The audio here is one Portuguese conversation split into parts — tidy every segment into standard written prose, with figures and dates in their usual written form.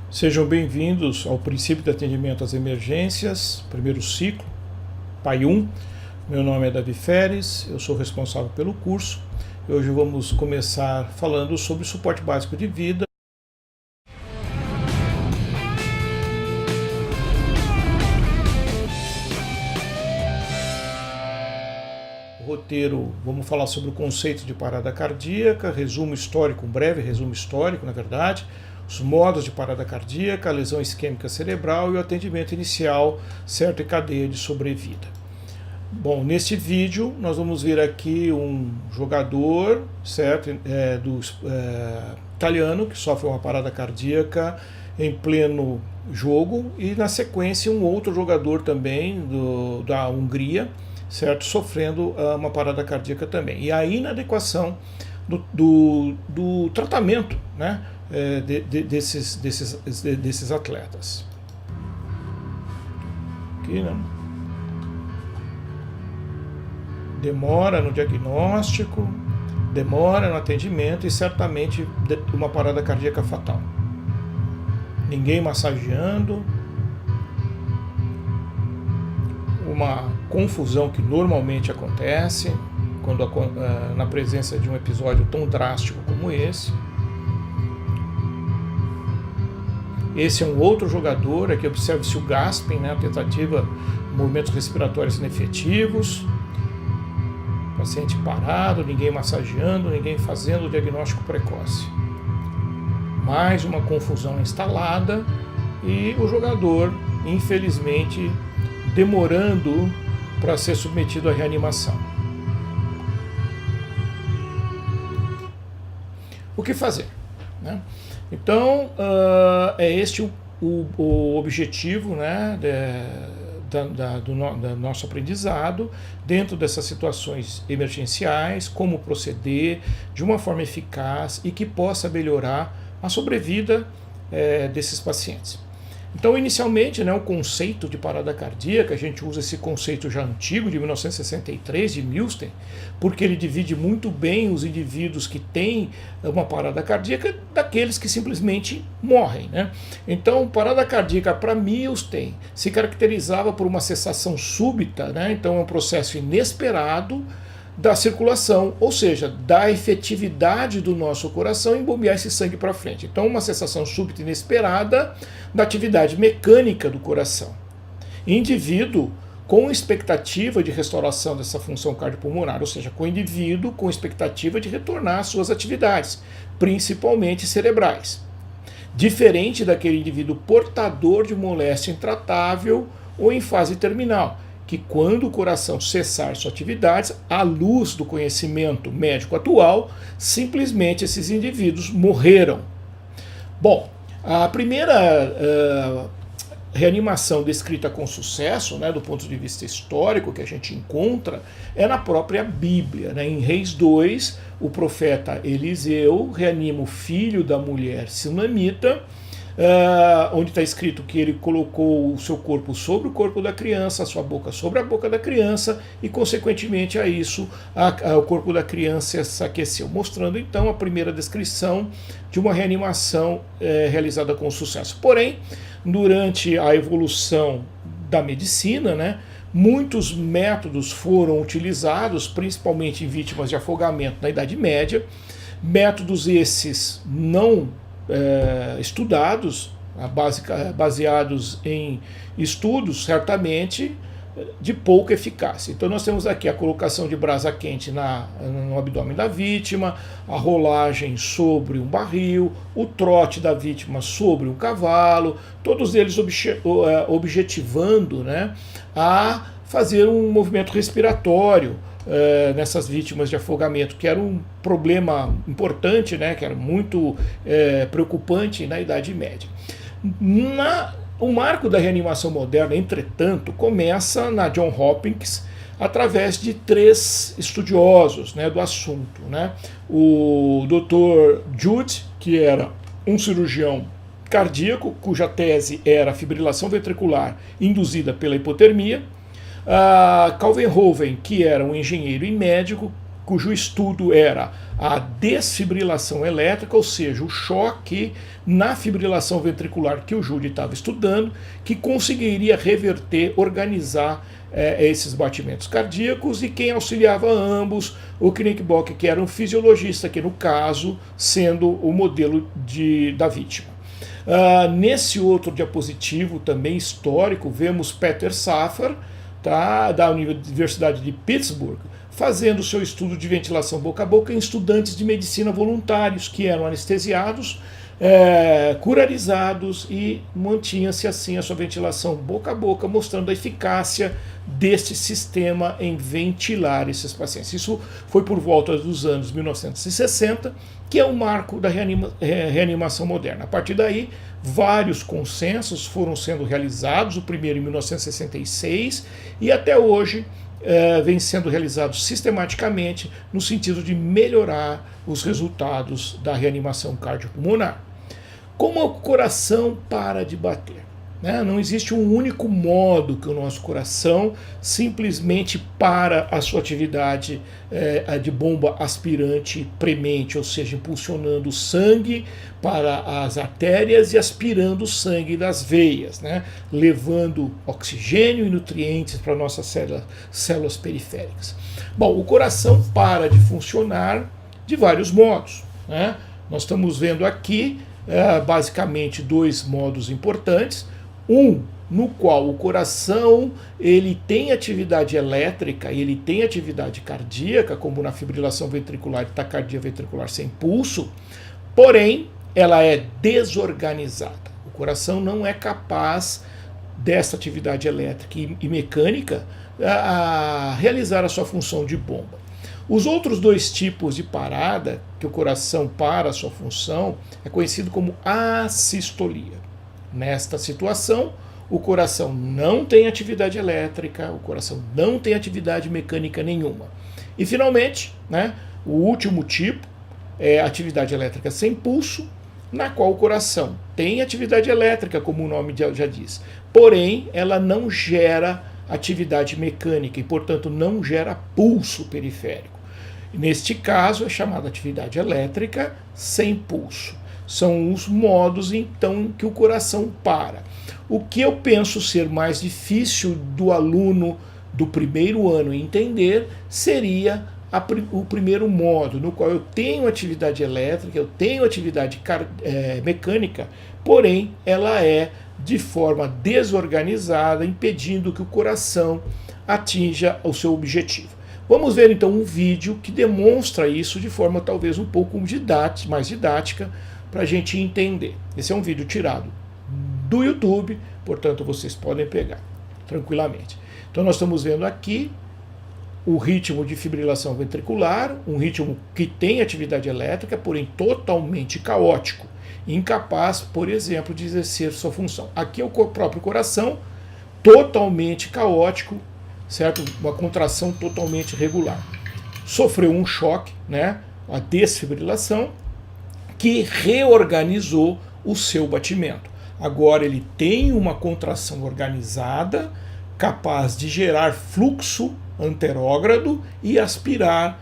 Sejam bem-vindos ao princípio de atendimento às emergências, primeiro ciclo, PAI 1. Meu nome é Davi Feres, eu sou responsável pelo curso. Hoje vamos começar falando sobre suporte básico de vida. Roteiro, vamos falar sobre o conceito de parada cardíaca, resumo histórico, um breve resumo histórico, na verdade, os modos de parada cardíaca, a lesão isquêmica cerebral e o atendimento inicial, certo, e cadeia de sobrevida. Bom, neste vídeo nós vamos ver aqui um jogador, certo, italiano, que sofre uma parada cardíaca em pleno jogo, e na sequência um outro jogador também da Hungria, certo, sofrendo uma parada cardíaca também. E a inadequação do tratamento, né, desses atletas. Aqui, né? Demora no diagnóstico, demora no atendimento e certamente uma parada cardíaca fatal. Ninguém massageando, uma confusão que normalmente acontece quando, na presença de um episódio tão drástico como esse. Esse é um outro jogador, aqui observe-se o gasping, né, a tentativa, movimentos respiratórios inefetivos, paciente parado, ninguém massageando, ninguém fazendo o diagnóstico precoce. Mais uma confusão instalada e o jogador, infelizmente, demorando para ser submetido à reanimação. O que fazer, né? Então, é este o objetivo, né, do nosso aprendizado dentro dessas situações emergenciais, como proceder de uma forma eficaz e que possa melhorar a sobrevida desses pacientes. Então, inicialmente, né, o conceito de parada cardíaca, a gente usa esse conceito já antigo, de 1963, de Milstein, porque ele divide muito bem os indivíduos que têm uma parada cardíaca daqueles que simplesmente morrem, né? Então, parada cardíaca para Milstein se caracterizava por uma cessação súbita, né? Então é um processo inesperado da circulação, ou seja, da efetividade do nosso coração em bombear esse sangue para frente. Então, uma cessação súbita inesperada da atividade mecânica do coração. Indivíduo com expectativa de restauração dessa função cardiopulmonar, ou seja, com indivíduo com expectativa de retornar às suas atividades, principalmente cerebrais. Diferente daquele indivíduo portador de moléstia intratável ou em fase terminal, que quando o coração cessar suas atividades, à luz do conhecimento médico atual, simplesmente esses indivíduos morreram. Bom, a primeira reanimação descrita com sucesso, né, do ponto de vista histórico, que a gente encontra, é na própria Bíblia, né? Em Reis 2, o profeta Eliseu reanima o filho da mulher sunamita, onde está escrito que ele colocou o seu corpo sobre o corpo da criança, a sua boca sobre a boca da criança e, consequentemente a isso, o corpo da criança se aqueceu, mostrando então a primeira descrição de uma reanimação realizada com sucesso. Porém, durante a evolução da medicina, né, muitos métodos foram utilizados, principalmente em vítimas de afogamento na Idade Média, métodos esses não estudados, baseados em estudos certamente de pouca eficácia. Então nós temos aqui a colocação de brasa quente no abdômen da vítima, a rolagem sobre um barril, o trote da vítima sobre um cavalo, todos eles objetivando, né, a fazer um movimento respiratório nessas vítimas de afogamento, que era um problema importante, né, que era muito preocupante na Idade Média. O marco da reanimação moderna, entretanto, começa na Johns Hopkins através de três estudiosos, né, do assunto, né? O Dr. Judd, que era um cirurgião cardíaco, cuja tese era a fibrilação ventricular induzida pela hipotermia, Calvin Hoven, que era um engenheiro e médico, cujo estudo era a desfibrilação elétrica, ou seja, o choque na fibrilação ventricular que o Judy estava estudando, que conseguiria reverter, organizar esses batimentos cardíacos, e quem auxiliava ambos, o Knickbock, que era um fisiologista, que no caso sendo o modelo da vítima. Nesse outro diapositivo também histórico, vemos Peter Safar, tá, da Universidade de Pittsburgh, fazendo seu estudo de ventilação boca a boca em estudantes de medicina voluntários, que eram anestesiados, curarizados, e mantinha-se assim a sua ventilação boca a boca, mostrando a eficácia deste sistema em ventilar esses pacientes. Isso foi por volta dos anos 1960, que é o marco da reanimação moderna. A partir daí, vários consensos foram sendo realizados, o primeiro em 1966, e até hoje vem sendo realizados sistematicamente no sentido de melhorar os resultados da reanimação cardiopulmonar. Como o coração para de bater? Não existe um único modo que o nosso coração simplesmente para a sua atividade de bomba aspirante premente, ou seja, impulsionando o sangue para as artérias e aspirando o sangue das veias, levando oxigênio e nutrientes para nossas células periféricas. Bom, o coração para de funcionar de vários modos. Nós estamos vendo aqui basicamente dois modos importantes. Um, no qual o coração ele tem atividade elétrica e ele tem atividade cardíaca, como na fibrilação ventricular e taquicardia ventricular sem pulso, porém ela é desorganizada. O coração não é capaz dessa atividade elétrica e mecânica a realizar a sua função de bomba. Os outros dois tipos de parada, que o coração para a sua função, é conhecido como assistolia. Nesta situação, o coração não tem atividade elétrica, o coração não tem atividade mecânica nenhuma. E, finalmente, o último tipo é a atividade elétrica sem pulso, na qual o coração tem atividade elétrica, como o nome já diz, porém, ela não gera atividade mecânica e, portanto, não gera pulso periférico. Neste caso, é chamada atividade elétrica sem pulso. São os modos, então, que o coração para. O que eu penso ser mais difícil do aluno do primeiro ano entender seria o primeiro modo, no qual eu tenho atividade elétrica, eu tenho atividade mecânica, porém ela é de forma desorganizada, impedindo que o coração atinja o seu objetivo. Vamos ver então um vídeo que demonstra isso de forma talvez um pouco mais didática, para a gente entender. Esse é um vídeo tirado do YouTube, portanto vocês podem pegar tranquilamente. Então nós estamos vendo aqui o ritmo de fibrilação ventricular, um ritmo que tem atividade elétrica, porém totalmente caótico, incapaz, por exemplo, de exercer sua função. Aqui é o próprio coração, totalmente caótico, certo? Uma contração totalmente regular. Sofreu um choque, a desfibrilação, que reorganizou o seu batimento. Agora ele tem uma contração organizada, capaz de gerar fluxo anterógrado e aspirar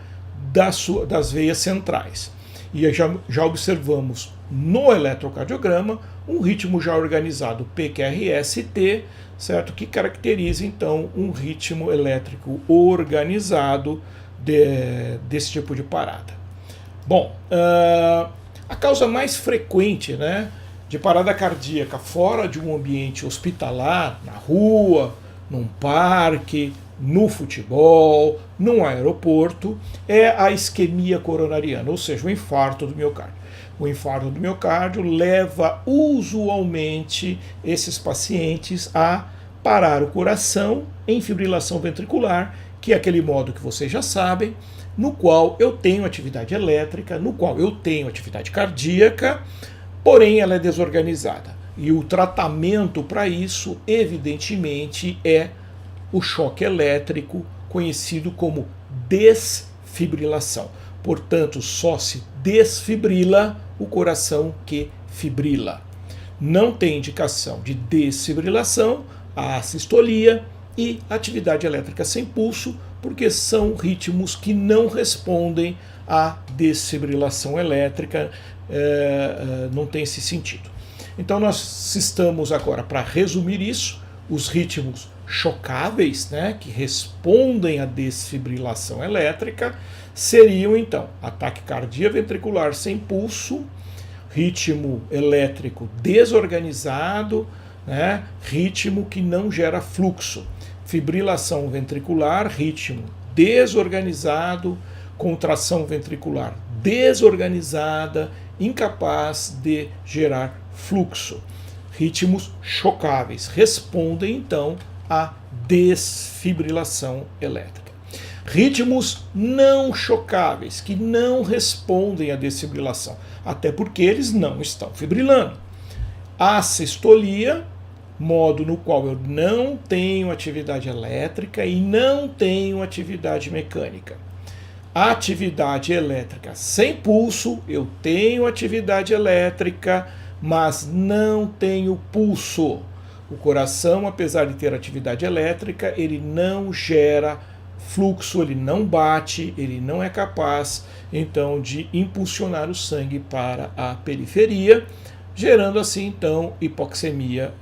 das veias centrais. E já observamos no eletrocardiograma um ritmo já organizado PQRS-T, certo? Que caracteriza então um ritmo elétrico organizado desse tipo de parada. Bom, a causa mais frequente de parada cardíaca fora de um ambiente hospitalar, na rua, num parque, no futebol, num aeroporto, é a isquemia coronariana, ou seja, o infarto do miocárdio. O infarto do miocárdio leva usualmente esses pacientes a parar o coração em fibrilação ventricular, que é aquele modo que vocês já sabem, no qual eu tenho atividade elétrica, no qual eu tenho atividade cardíaca, porém ela é desorganizada. E o tratamento para isso, evidentemente, é o choque elétrico, conhecido como desfibrilação. Portanto, só se desfibrila o coração que fibrila. Não tem indicação de desfibrilação, a assistolia e atividade elétrica sem pulso, porque são ritmos que não respondem à desfibrilação elétrica, não tem esse sentido. Então nós estamos agora, para resumir isso, os ritmos chocáveis, né, que respondem à desfibrilação elétrica, seriam então ataque cardíaco ventricular sem pulso, ritmo elétrico desorganizado, né, ritmo que não gera fluxo, fibrilação ventricular, ritmo desorganizado, contração ventricular desorganizada, incapaz de gerar fluxo. Ritmos chocáveis respondem então à desfibrilação elétrica. Ritmos não chocáveis, que não respondem à desfibrilação, até porque eles não estão fibrilando. Assistolia, modo no qual eu não tenho atividade elétrica e não tenho atividade mecânica. Atividade elétrica sem pulso, eu tenho atividade elétrica, mas não tenho pulso. O coração, apesar de ter atividade elétrica, ele não gera fluxo, ele não bate, ele não é capaz, então, de impulsionar o sangue para a periferia, gerando assim, então, hipoxemia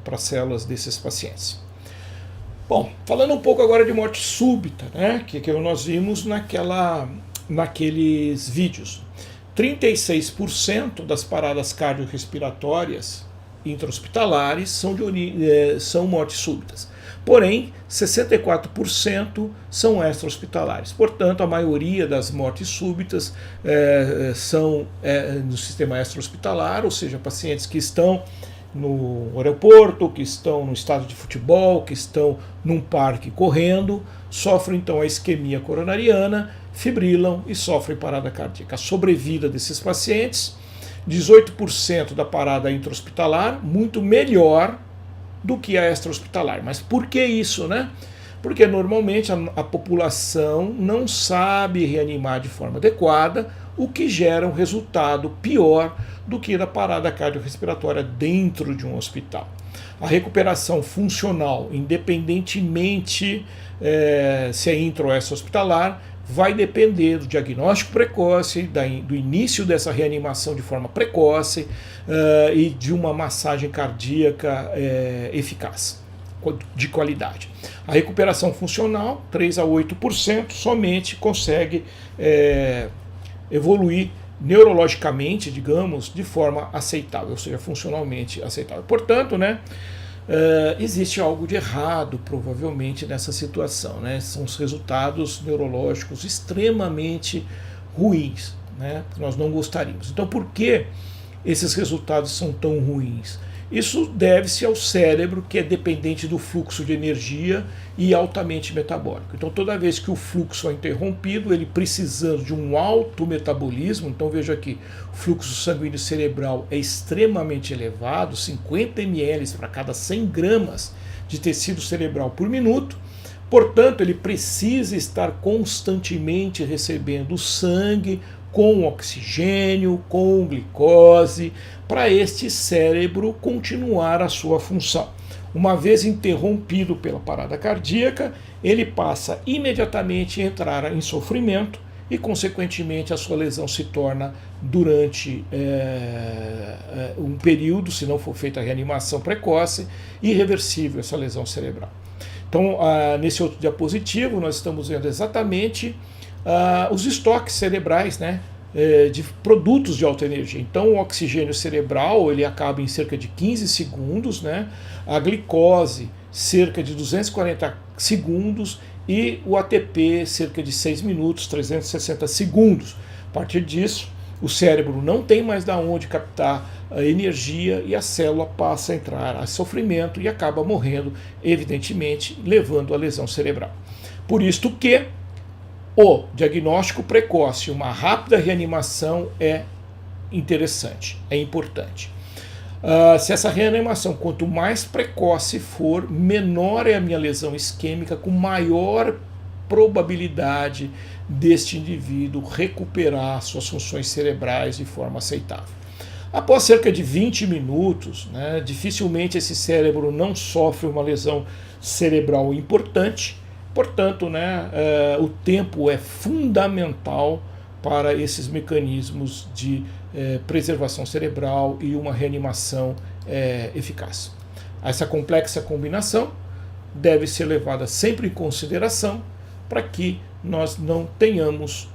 para as células desses pacientes. Bom, falando um pouco agora de morte súbita, né, que nós vimos naqueles vídeos. 36% das paradas cardiorrespiratórias intra-hospitalares são mortes súbitas. Porém, 64% são extra-hospitalares. Portanto, a maioria das mortes súbitas são no sistema extra-hospitalar, ou seja, pacientes que estão no aeroporto, que estão no estádio de futebol, que estão num parque correndo, sofrem então a isquemia coronariana, fibrilam e sofrem parada cardíaca. A sobrevida desses pacientes, 18% da parada intra-hospitalar, muito melhor do que a extra-hospitalar. Mas por que isso, né? Porque normalmente a população não sabe reanimar de forma adequada, o que gera um resultado pior do que da parada cardiorrespiratória dentro de um hospital. A recuperação funcional, independentemente se é intra ou extra-hospitalar, vai depender do diagnóstico precoce, do início dessa reanimação de forma precoce e de uma massagem cardíaca eficaz, de qualidade. A recuperação funcional, 3 a 8%, somente consegue evoluir neurologicamente, digamos, de forma aceitável, ou seja, funcionalmente aceitável. Portanto, né, existe algo de errado, provavelmente, nessa situação, né? São os resultados neurológicos extremamente ruins, né, que nós não gostaríamos. Então, por que esses resultados são tão ruins? Isso deve-se ao cérebro, que é dependente do fluxo de energia e altamente metabólico. Então, toda vez que o fluxo é interrompido, ele precisando de um alto metabolismo, então veja aqui, o fluxo sanguíneo cerebral é extremamente elevado, 50 ml para cada 100 gramas de tecido cerebral por minuto. Portanto, ele precisa estar constantemente recebendo sangue com oxigênio, com glicose, para este cérebro continuar a sua função. Uma vez interrompido pela parada cardíaca, ele passa imediatamente a entrar em sofrimento e, consequentemente, a sua lesão se torna, durante um período, se não for feita a reanimação precoce, irreversível essa lesão cerebral. Então, nesse outro diapositivo, nós estamos vendo exatamente os estoques cerebrais, né, de produtos de alta energia. Então, o oxigênio cerebral ele acaba em cerca de 15 segundos, né? A glicose cerca de 240 segundos e o ATP cerca de 6 minutos, 360 segundos. A partir disso, o cérebro não tem mais de onde captar a energia e a célula passa a entrar a sofrimento e acaba morrendo, evidentemente, levando à lesão cerebral. Por isto que o diagnóstico precoce, uma rápida reanimação é interessante, é importante. Se essa reanimação, quanto mais precoce for, menor é a minha lesão isquêmica, com maior probabilidade deste indivíduo recuperar suas funções cerebrais de forma aceitável. Após cerca de 20 minutos, né, dificilmente esse cérebro não sofre uma lesão cerebral importante, Portanto, né, o tempo é fundamental para esses mecanismos de preservação cerebral e uma reanimação eficaz. Essa complexa combinação deve ser levada sempre em consideração para que nós não tenhamos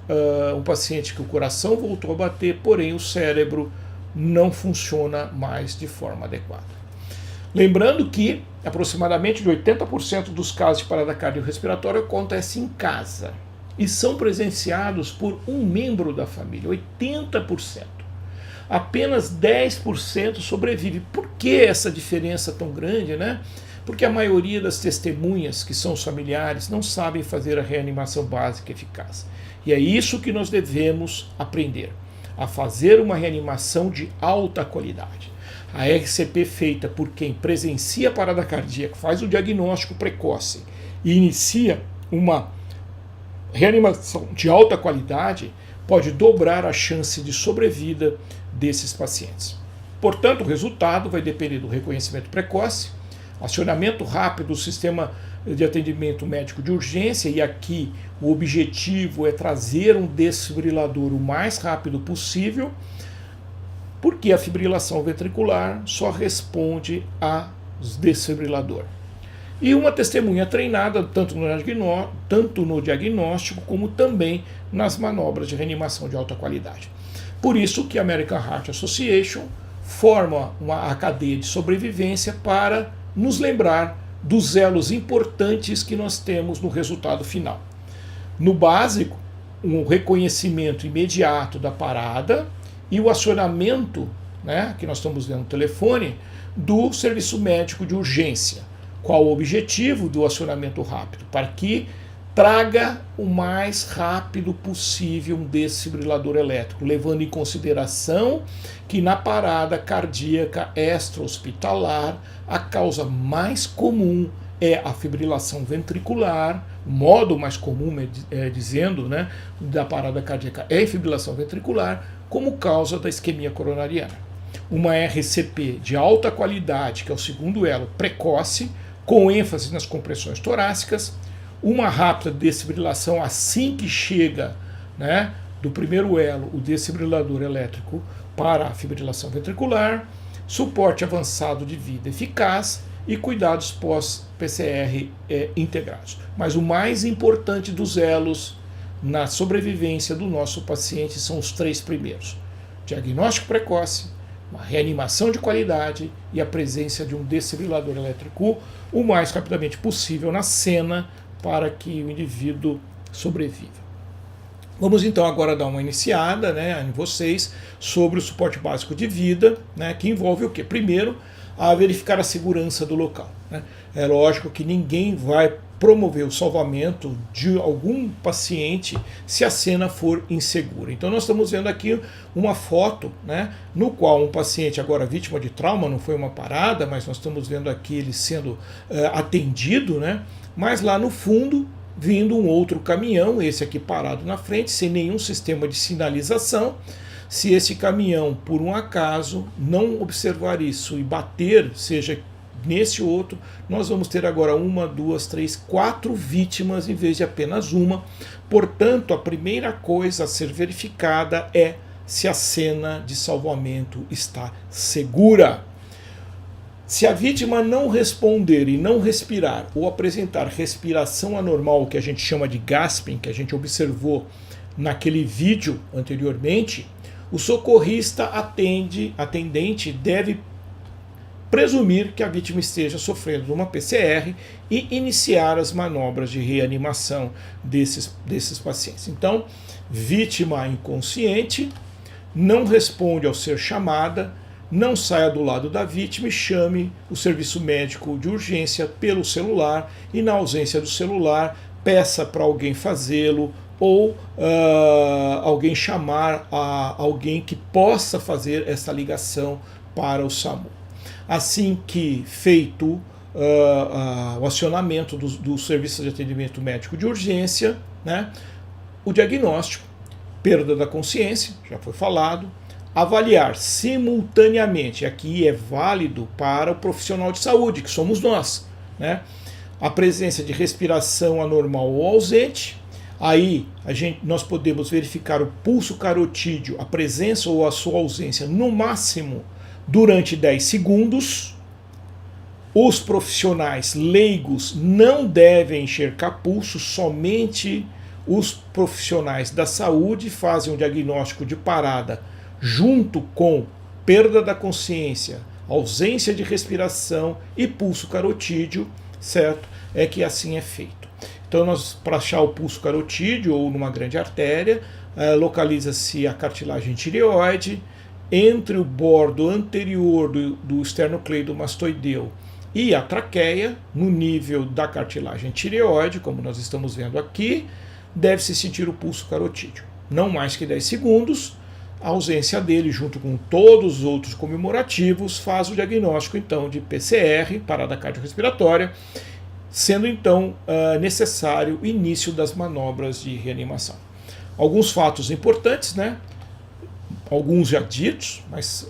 um paciente que o coração voltou a bater, porém o cérebro não funciona mais de forma adequada. Lembrando que aproximadamente de 80% dos casos de parada cardiorrespiratória acontecem em casa e são presenciados por um membro da família, 80%. Apenas 10% sobrevive. Por que essa diferença tão grande, né? Porque a maioria das testemunhas, que são os familiares, não sabem fazer a reanimação básica eficaz. E é isso que nós devemos aprender, a fazer uma reanimação de alta qualidade. A RCP feita por quem presencia a parada cardíaca, faz o diagnóstico precoce e inicia uma reanimação de alta qualidade, pode dobrar a chance de sobrevida desses pacientes. Portanto, o resultado vai depender do reconhecimento precoce, acionamento rápido do sistema de atendimento médico de urgência, e aqui o objetivo é trazer um desfibrilador o mais rápido possível, porque a fibrilação ventricular só responde a desfibrilador. E uma testemunha treinada tanto no diagnóstico como também nas manobras de reanimação de alta qualidade. Por isso que a American Heart Association forma a cadeia de sobrevivência para nos lembrar dos elos importantes que nós temos no resultado final. No básico, um reconhecimento imediato da parada e o acionamento, né, que nós estamos vendo no telefone, do serviço médico de urgência. Qual o objetivo do acionamento rápido? Para que traga o mais rápido possível um desfibrilador elétrico, levando em consideração que na parada cardíaca extra-hospitalar a causa mais comum é a fibrilação ventricular, o modo mais comum, dizendo, né, da parada cardíaca é a fibrilação ventricular, como causa da isquemia coronariana. Uma RCP de alta qualidade, que é o segundo elo, precoce, com ênfase nas compressões torácicas, uma rápida desfibrilação assim que chega, né, do primeiro elo, o desfibrilador elétrico para a fibrilação ventricular, suporte avançado de vida eficaz e cuidados pós-PCR integrados. Mas o mais importante dos elos na sobrevivência do nosso paciente são os três primeiros: diagnóstico precoce, uma reanimação de qualidade e a presença de um desfibrilador elétrico o mais rapidamente possível na cena para que o indivíduo sobreviva. Vamos então agora dar uma iniciada, né, em vocês sobre o suporte básico de vida, né, que envolve o quê? Primeiro, a verificar a segurança do local, né? É lógico que ninguém vai promover o salvamento de algum paciente se a cena for insegura. Então nós estamos vendo aqui uma foto, né, no qual um paciente agora vítima de trauma, não foi uma parada, mas nós estamos vendo aqui ele sendo atendido, né, mas lá no fundo vindo um outro caminhão, esse aqui parado na frente, sem nenhum sistema de sinalização. Se esse caminhão, por um acaso, não observar isso e bater, seja nesse outro, nós vamos ter agora 1, 2, 3, 4 vítimas em vez de apenas uma. Portanto, a primeira coisa a ser verificada é se a cena de salvamento está segura. Se a vítima não responder e não respirar ou apresentar respiração anormal, que a gente chama de gasping, que a gente observou naquele vídeo anteriormente, o socorrista atendente deve presumir que a vítima esteja sofrendo de uma PCR e iniciar as manobras de reanimação desses pacientes. Então, vítima inconsciente, não responde ao ser chamada, não saia do lado da vítima e chame o serviço médico de urgência pelo celular, e na ausência do celular, peça para alguém fazê-lo ou alguém chamar alguém que possa fazer essa ligação para o SAMU. Assim que feito o acionamento do serviço de atendimento médico de urgência, né, o diagnóstico, perda da consciência, já foi falado, avaliar simultaneamente, aqui é válido para o profissional de saúde, que somos nós, né, a presença de respiração anormal ou ausente. Aí nós podemos verificar o pulso carotídeo, a presença ou a sua ausência, no máximo durante 10 segundos. Os profissionais leigos não devem enxergar pulso, somente os profissionais da saúde fazem o diagnóstico de parada junto com perda da consciência, ausência de respiração e pulso carotídeo, certo? É que assim é feito. Então, para achar o pulso carotídeo ou numa grande artéria, localiza-se a cartilagem tireoide entre o bordo anterior do esternocleidomastoideu e a traqueia, no nível da cartilagem tireoide, como nós estamos vendo aqui, deve-se sentir o pulso carotídeo. Não mais que 10 segundos, a ausência dele, junto com todos os outros comemorativos, faz o diagnóstico então de PCR, parada cardiorrespiratória, sendo então necessário o início das manobras de reanimação. Alguns fatos importantes, né? Alguns já ditos, mas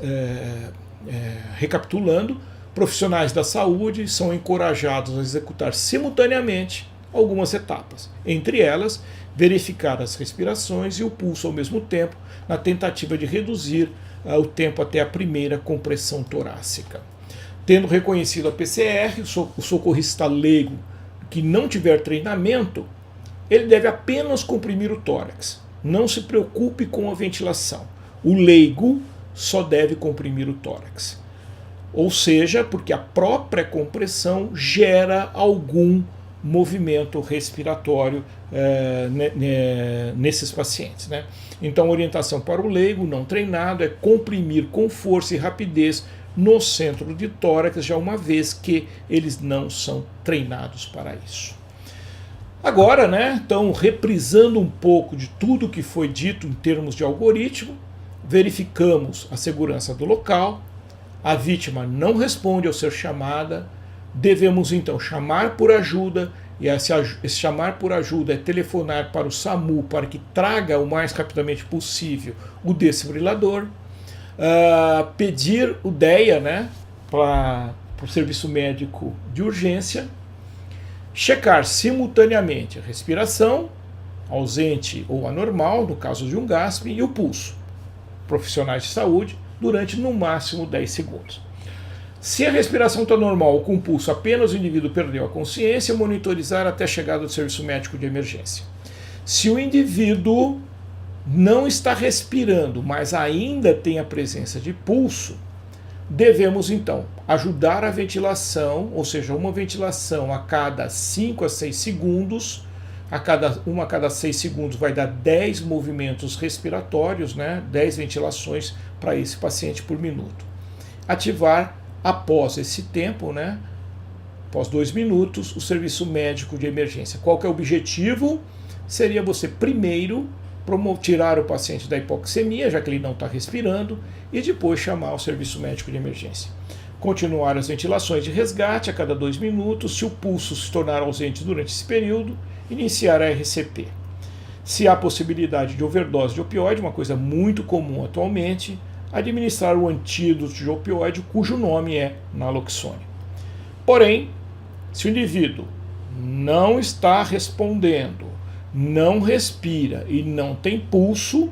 recapitulando, profissionais da saúde são encorajados a executar simultaneamente algumas etapas, entre elas verificar as respirações e o pulso ao mesmo tempo, na tentativa de reduzir o tempo até a primeira compressão torácica. Tendo reconhecido a PCR, o socorrista leigo que não tiver treinamento, ele deve apenas comprimir o tórax. Não se preocupe com a ventilação. O leigo só deve comprimir o tórax. Ou seja, porque a própria compressão gera algum movimento respiratório nesses pacientes, né? Então, a orientação para o leigo não treinado é comprimir com força e rapidez no centro de tórax, já uma vez que eles não são treinados para isso. Agora, né, então, reprisando um pouco de tudo que foi dito em termos de algoritmo, verificamos a segurança do local, a vítima não responde ao ser chamada, devemos então chamar por ajuda, e esse chamar por ajuda é telefonar para o SAMU para que traga o mais rapidamente possível o desfibrilador, pedir o DEA, né, para o serviço médico de urgência, checar simultaneamente a respiração, ausente ou anormal, no caso de um GASP, e o pulso. Profissionais de saúde, durante no máximo 10 segundos. Se a respiração está normal ou com pulso, apenas o indivíduo perdeu a consciência, monitorizar até a chegada do serviço médico de emergência. Se o indivíduo não está respirando, mas ainda tem a presença de pulso, devemos então ajudar a ventilação, ou seja, uma ventilação a cada 5 a 6 segundos, a cada 6 segundos vai dar 10 movimentos respiratórios, né? 10 ventilações para esse paciente por minuto. Ativar após esse tempo, né? Após 2 minutos, o serviço médico de emergência. Qual que é o objetivo? Seria você primeiro tirar o paciente da hipoxemia, já que ele não está respirando, e depois chamar o serviço médico de emergência. Continuar as ventilações de resgate a cada 2 minutos. Se o pulso se tornar ausente durante esse período, iniciar a RCP. Se há possibilidade de overdose de opioide, uma coisa muito comum atualmente, administrar o antídoto de opioide, cujo nome é naloxone. Porém, se o indivíduo não está respondendo, não respira e não tem pulso,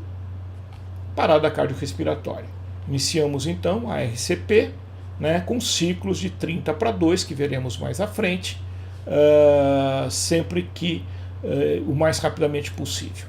parada cardiorrespiratória. Iniciamos então a RCP, né, com ciclos de 30/2, que veremos mais à frente, sempre que o mais rapidamente possível.